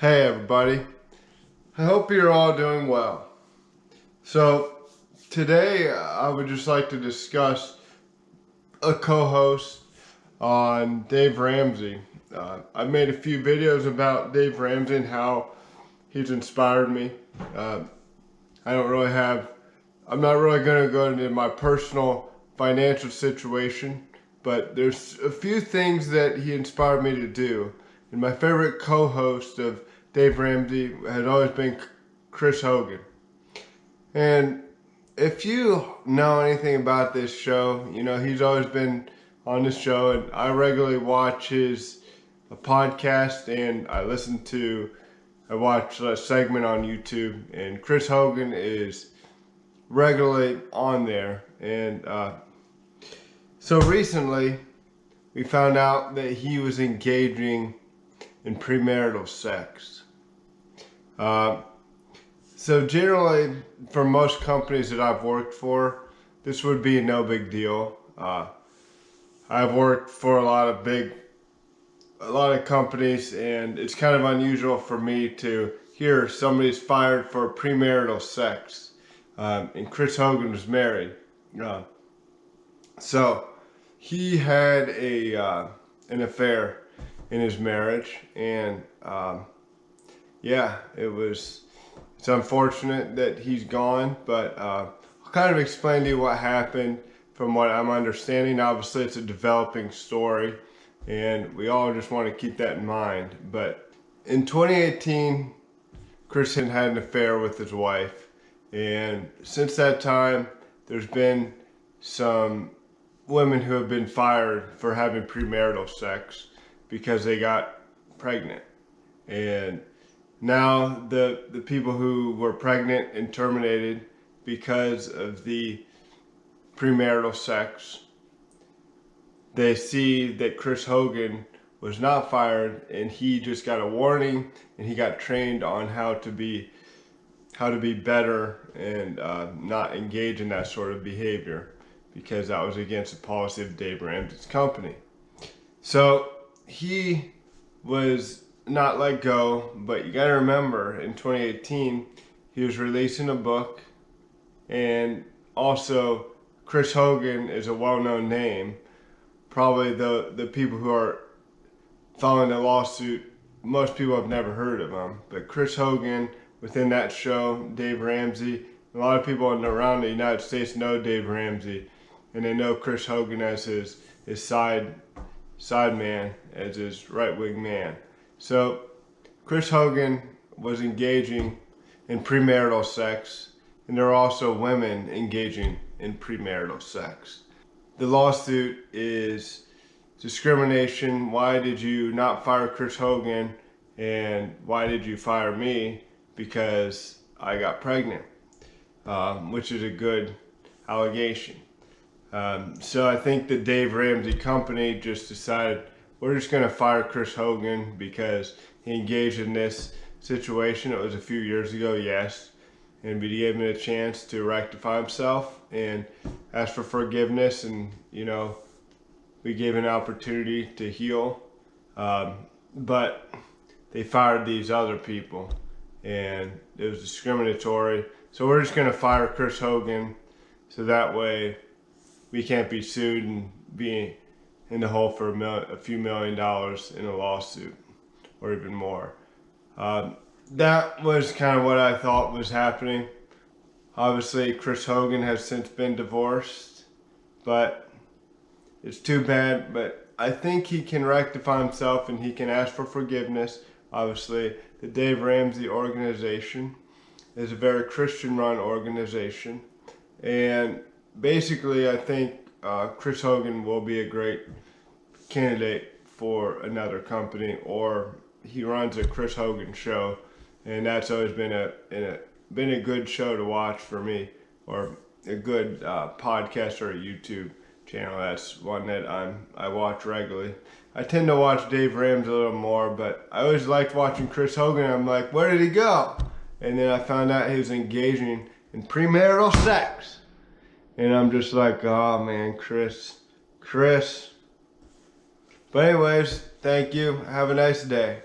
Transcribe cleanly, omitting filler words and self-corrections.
Hey everybody, I hope you're all doing well. So today I would just like to discuss a co-host on Dave Ramsey. I've made a few videos about Dave Ramsey and how he's inspired me. I'm not really going to go into my personal financial situation, but there's a few things that he inspired me to do. And my favorite co-host of Dave Ramsey has always been Chris Hogan. And if you know anything about this show, you know he's always been on the show, and I regularly watch his podcast, and I watch a segment on YouTube, and Chris Hogan is regularly on there. And so recently we found out that he was engaging in premarital sex. So generally, for most companies that I've worked for, this would be no big deal. I've worked for a lot of companies, and it's kind of unusual for me to hear somebody's fired for premarital sex. And Chris Hogan was married, so he had an affair in his marriage, and it's unfortunate that he's gone, but I'll kind of explain to you what happened from what I'm understanding. Obviously, it's a developing story, and we all just want to keep that in mind. But in 2018, Chris had an affair with his wife, and since that time, there's been some women who have been fired for having premarital sex because they got pregnant. And now the people who were pregnant and terminated because of the premarital sex, they see that Chris Hogan was not fired, and he just got a warning, and he got trained on how to be better and not engage in that sort of behavior, because that was against the policy of Dave Ramsey's company. So he was not let go, but you gotta remember, in 2018 he was releasing a book, and also Chris Hogan is a well-known name. Probably the people who are following the lawsuit, most people have never heard of him, but Chris Hogan within that show, Dave Ramsey, a lot of people around the United States know Dave Ramsey, and they know Chris Hogan as his side man, as his right-wing man. So Chris Hogan was engaging in premarital sex, and there are also women engaging in premarital sex. The lawsuit is discrimination. Why did you not fire Chris Hogan, and why did you fire me? Because I got pregnant, which is a good allegation. So I think the Dave Ramsey company just decided, we're just going to fire Chris Hogan because he engaged in this situation. It was a few years ago, yes, and we gave him a chance to rectify himself and ask for forgiveness, and we gave him an opportunity to heal, but they fired these other people, and it was discriminatory. So we're just going to fire Chris Hogan, so that way we can't be sued and be in the hole for a few $1 million in a lawsuit, or even more. That was kind of what I thought was happening. Obviously, Chris Hogan has since been divorced, but it's too bad. But I think he can rectify himself, and he can ask for forgiveness. Obviously, the Dave Ramsey organization is a very Christian-run organization, and basically I think Chris Hogan will be a great candidate for another company, or he runs a Chris Hogan show, and that's always been a good show to watch for me, or a good podcast or a YouTube channel. That's one that I watch regularly. I tend to watch Dave Ramsey a little more, but I always liked watching Chris Hogan. I'm like, where did he go? And then I found out he was engaging in premarital sex. And I'm just like, oh man, Chris. But anyways, thank you. Have a nice day.